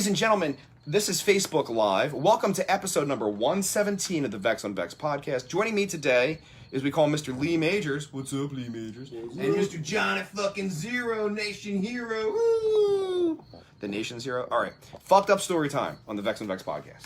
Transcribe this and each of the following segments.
Ladies and gentlemen, this is Facebook Live. Welcome to episode number 117 of the Vex Podcast. Joining me today is we call Mr. Lee Majors. What's up, Lee Majors? And Mr. Johnny fucking Zero, Nation Hero. Woo! The Nation's Hero? All right. Fucked up story time on the Vex Podcast.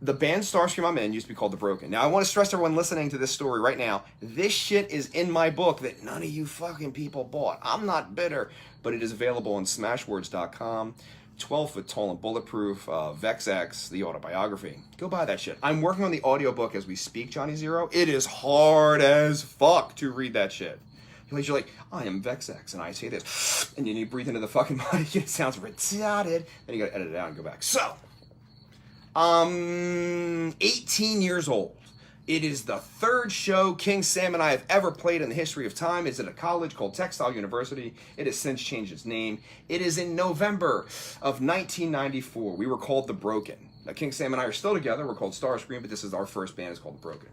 The band Starscream I'm in used to be called The Broken. Now, I want to stress to everyone listening to this story right now, this shit is in my book that none of you fucking people bought. I'm not bitter, but it is available on smashwords.com. 12 foot tall and bulletproof, Vex X, the autobiography. Go buy that shit. I'm working on the audiobook as we speak, Johnny Zero. It is hard as fuck to read that shit. You're like, I am Vex X, and I say this, and then you breathe into the fucking mic, it sounds retarded. Then you gotta edit it out and go back. So, 18 years old. It is the third show King Sam and I have ever played in the history of time. It's at a college called Textile University. It has since changed its name. It is in November of 1994. We were called The Broken. Now, King Sam and I are still together. We're called Starscream, but this is our first band. It's called The Broken.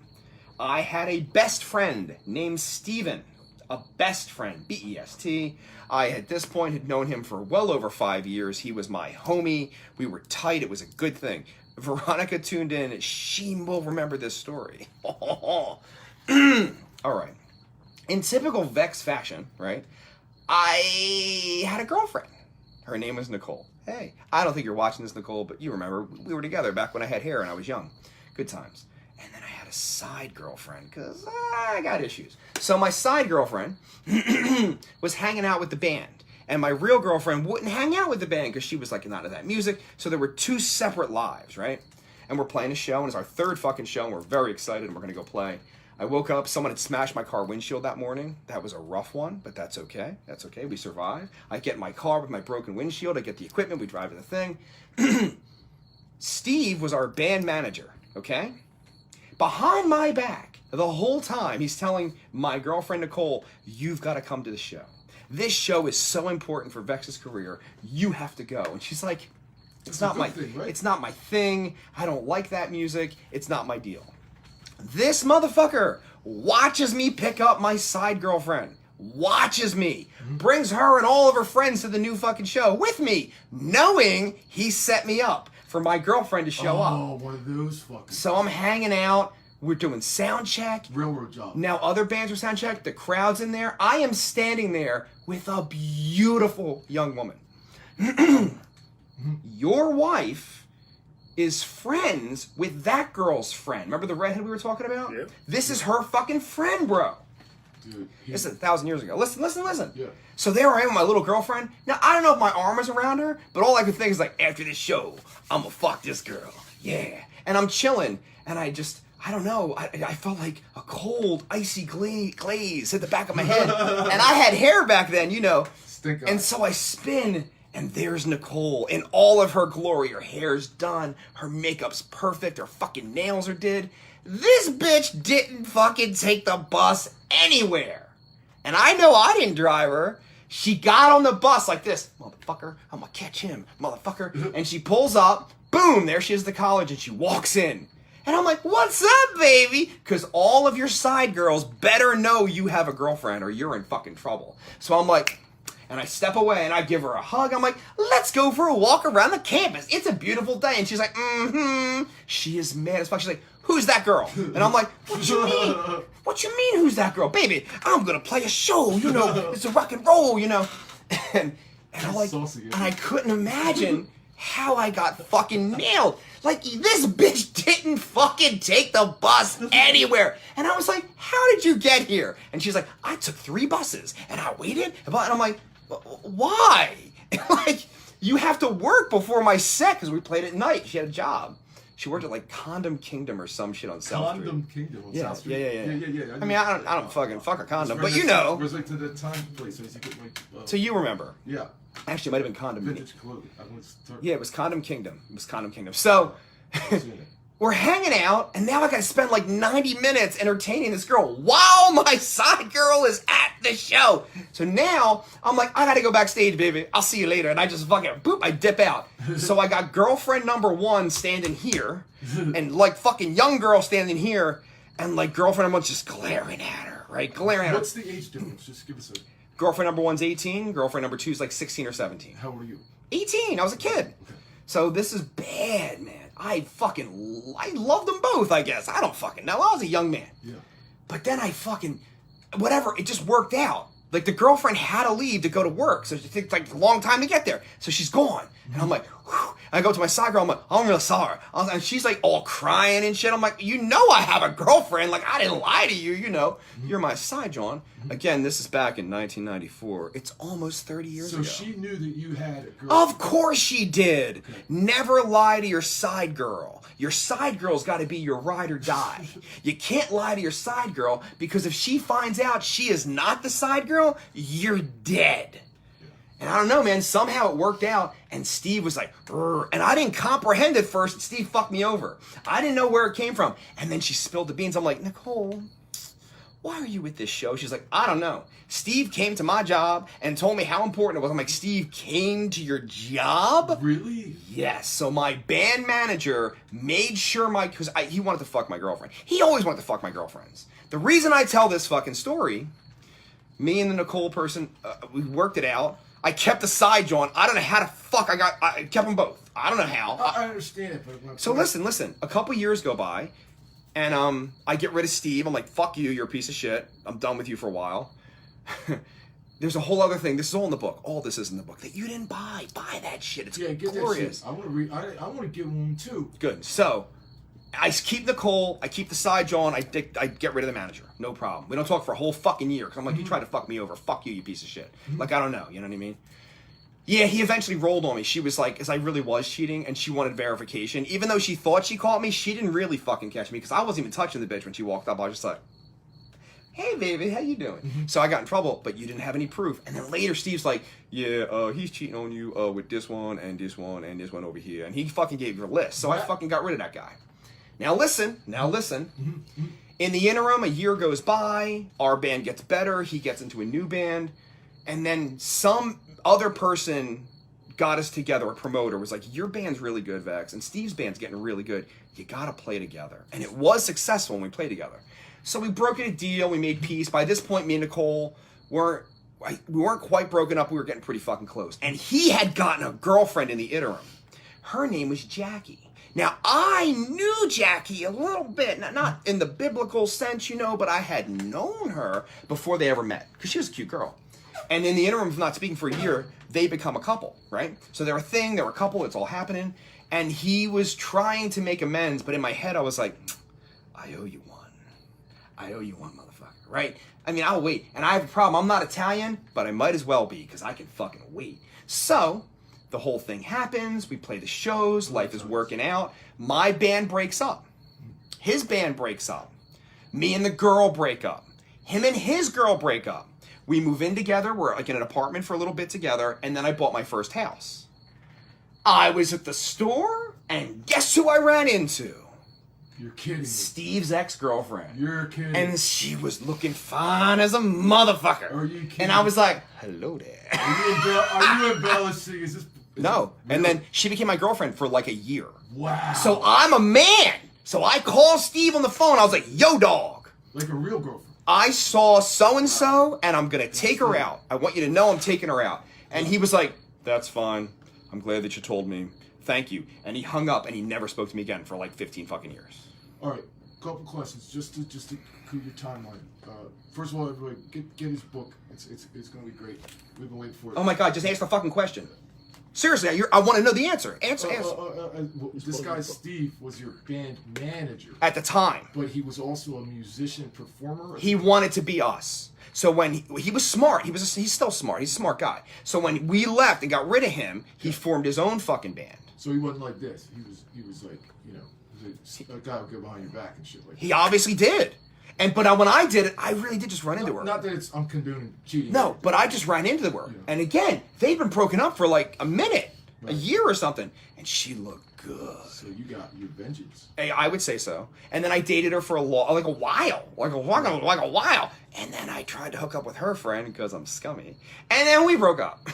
I had a best friend named Steven. A best friend, B-E-S-T. I, at this point, had known him for well over 5 years. He was my homie. We were tight. It was a good thing. Veronica tuned in. She will remember this story. All right. In typical Vex fashion, right, I had a girlfriend. Her name was Nicole. Hey, I don't think you're watching this, Nicole, but you remember we were together back when I had hair and I was young. Good times. And then I had a side girlfriend because I got issues. So my side girlfriend was hanging out with the band. And my real girlfriend wouldn't hang out with the band because she was like not into that music. So there were two separate lives, right? And we're playing a show, and it's our third fucking show, and we're very excited, and we're going to go play. I woke up, someone had smashed my car windshield that morning. That was a rough one, but that's okay. That's okay. We survived. I get in my car with my broken windshield. I get the equipment. We drive to the thing. Steve was our band manager, okay? Behind my back, the whole time, he's telling my girlfriend, Nicole, you've got to come to the show. This show is so important for Vex's career. You have to go. And she's like, it's not my thing, right? It's not my thing. I don't like that music. It's not my deal. This motherfucker watches me pick up my side girlfriend. Watches me. Brings her and all of her friends to the new fucking show with me, knowing he set me up for my girlfriend to show up. Oh, one of those fucking... So I'm hanging out. We're doing sound check. Railroad job. Now other bands are sound check. The crowd's in there. I am standing there with a beautiful young woman. Your wife is friends with that girl's friend. Remember the redhead we were talking about? Yep. This is her fucking friend, bro. Dude, This is 1,000 years ago. Listen. Yeah. So there I am with my little girlfriend. Now, I don't know if my arm is around her, but all I could think is like, after this show, I'm gonna fuck this girl. Yeah. And I'm chilling, and I don't know, I felt like a cold, icy glaze hit the back of my head. And I had hair back then, you know. Stink eye. And so I spin, and there's Nicole in all of her glory. Her hair's done, her makeup's perfect, her fucking nails are did. This bitch didn't fucking take the bus anywhere. And I know I didn't drive her. She got on the bus like this. Motherfucker, I'm gonna catch him, motherfucker. And she pulls up, boom, there she is at the college, and she walks in. And I'm like, what's up, baby? Because all of your side girls better know you have a girlfriend or you're in fucking trouble. So I'm like, and I step away and I give her a hug. I'm like, let's go for a walk around the campus. It's a beautiful day. And she's like, She is mad as fuck. She's like, who's that girl? And I'm like, what you mean? What you mean, who's that girl? Baby, I'm going to play a show, you know. It's a rock and roll, you know. And I'm like, and I couldn't imagine how I got fucking nailed. Like, this bitch didn't fucking take the bus anywhere. And I was like, how did you get here? And she's like, I took 3 buses and I waited. And I'm like, why? And like, you have to work before my set because we played at night. She had a job. She worked at like Condom Kingdom or some shit on South Street. Condom Kingdom on South Street? Yeah. I mean, I don't fucking fuck a condom, but you know. It was like to the time place. So you get like... So you remember. Yeah. Actually, it might have been Condom Vintage clothing. Yeah, it was Condom Kingdom. So, we're hanging out, and now I gotta spend like 90 minutes entertaining this girl while my side girl is at the show. So now, I'm like, I gotta go backstage, baby. I'll see you later. And I just fucking, boop, I dip out. So I got girlfriend number 1 standing here, and like fucking young girl standing here, and like girlfriend number 1 just glaring at her, right? Glaring at her. What's the age difference? Just give us a... Girlfriend number 1's 18, girlfriend number 2's like 16 or 17. How old are you? 18. I was a kid. So this is bad, man. I loved them both, I guess. I don't fucking know. I was a young man. Yeah. But then whatever, it just worked out. Like, the girlfriend had to leave to go to work, so it takes like a long time to get there. So she's gone. And I'm like, whew. I go to my side girl, I'm like, I'm real sorry. And she's like all crying and shit. I'm like, you know I have a girlfriend. Like, I didn't lie to you, you know. You're my side, John. Again, this is back in 1994. It's almost 30 years ago. So she knew that you had a girlfriend. Of course she did. Okay. Never lie to your side girl. Your side girl's got to be your ride or die. You can't lie to your side girl, because if she finds out she is not the side girl, you're dead. And I don't know, man, somehow it worked out, and Steve was like, brr, and I didn't comprehend at first. Steve fucked me over. I didn't know where it came from. And then she spilled the beans. I'm like, Nicole, why are you with this show? She's like, I don't know. Steve came to my job and told me how important it was. I'm like, Steve came to your job? Really? Yes. So my band manager made sure because he wanted to fuck my girlfriend. He always wanted to fuck my girlfriends. The reason I tell this fucking story, me and the Nicole person, we worked it out. I kept the side John. I don't know how the fuck I kept them both. I don't know how. I understand it, but... So listen. A couple years go by, and I get rid of Steve. I'm like, fuck you, you're a piece of shit. I'm done with you for a while. There's a whole other thing. This is all in the book. All this is in the book that you didn't buy. Buy that shit. It's glorious. That shit. I want to read. I want to get one too. Good. So I keep Nicole. I keep the side John. I get rid of the manager. No problem. We don't talk for a whole fucking year. Cause I'm like, you tried to fuck me over. Fuck you, you piece of shit. Like, I don't know. You know what I mean? Yeah, he eventually rolled on me. She was like, because I really was cheating, and she wanted verification. Even though she thought she caught me, she didn't really fucking catch me, because I wasn't even touching the bitch when she walked up. I was just like, hey, baby, how you doing? So I got in trouble, but you didn't have any proof. And then later, Steve's like, yeah, he's cheating on you with this one, and this one, and this one over here. And he fucking gave you a list. So I fucking got rid of that guy. Now listen. In the interim, a year goes by. Our band gets better. He gets into a new band. And then some other person got us together. A promoter was like, your band's really good, Vex, and Steve's band's getting really good. You gotta play together. And it was successful when we played together. So we brokered a deal. We made peace. By this point, me and Nicole we weren't quite broken up. We were getting pretty fucking close. And he had gotten a girlfriend in the interim. Her name was Jackie. Now, I knew Jackie a little bit, not in the biblical sense, you know, but I had known her before they ever met, because she was a cute girl. And in the interim of not speaking for a year, they become a couple, right? So they're a thing, they're a couple, it's all happening. And he was trying to make amends, but in my head I was like, I owe you one. I owe you one, motherfucker, right? I mean, I'll wait. And I have a problem. I'm not Italian, but I might as well be, because I can fucking wait. So the whole thing happens. We play the shows. Life is working out. My band breaks up. His band breaks up. Me and the girl break up. Him and his girl break up. We move in together. We're like in an apartment for a little bit together. And then I bought my first house. I was at the store, and guess who I ran into? You're kidding me. Steve's ex-girlfriend. You're kidding. And she was looking fine as a motherfucker. Are you kidding? And I was like, hello there. Are you embellishing? Is this... No. And then she became my girlfriend for like a year. Wow. So I'm a man. So I called Steve on the phone. I was like, yo, dog. Like a real girlfriend. I saw so-and-so, and I'm going to take her out. I want you to know I'm taking her out. And he was like, that's fine. I'm glad that you told me. Thank you. And he hung up, and he never spoke to me again for like 15 fucking years. All right. Couple questions just to keep your timeline. First of all, everybody, get his book. It's going to be great. We've been waiting for it. Oh, my God. Just ask the fucking question. Seriously, I want to know the answer. Answer. This guy, Steve, was your band manager. At the time. But he was also a musician, performer? He wanted to be us. So when he was smart, he's still smart. He's a smart guy. So when we left and got rid of him, he formed his own fucking band. So he wasn't like this. He was like, you know, a guy who would go behind your back and shit like that. He obviously did. But when I did it, I really did just run into her. Not that I'm condoning cheating. No, but I just ran into her. Yeah. And again, they'd been broken up for like a minute, right. A year or something. And she looked good. So you got your vengeance. Hey, I would say so. And then I dated her for a while. And then I tried to hook up with her friend because I'm scummy. And then we broke up.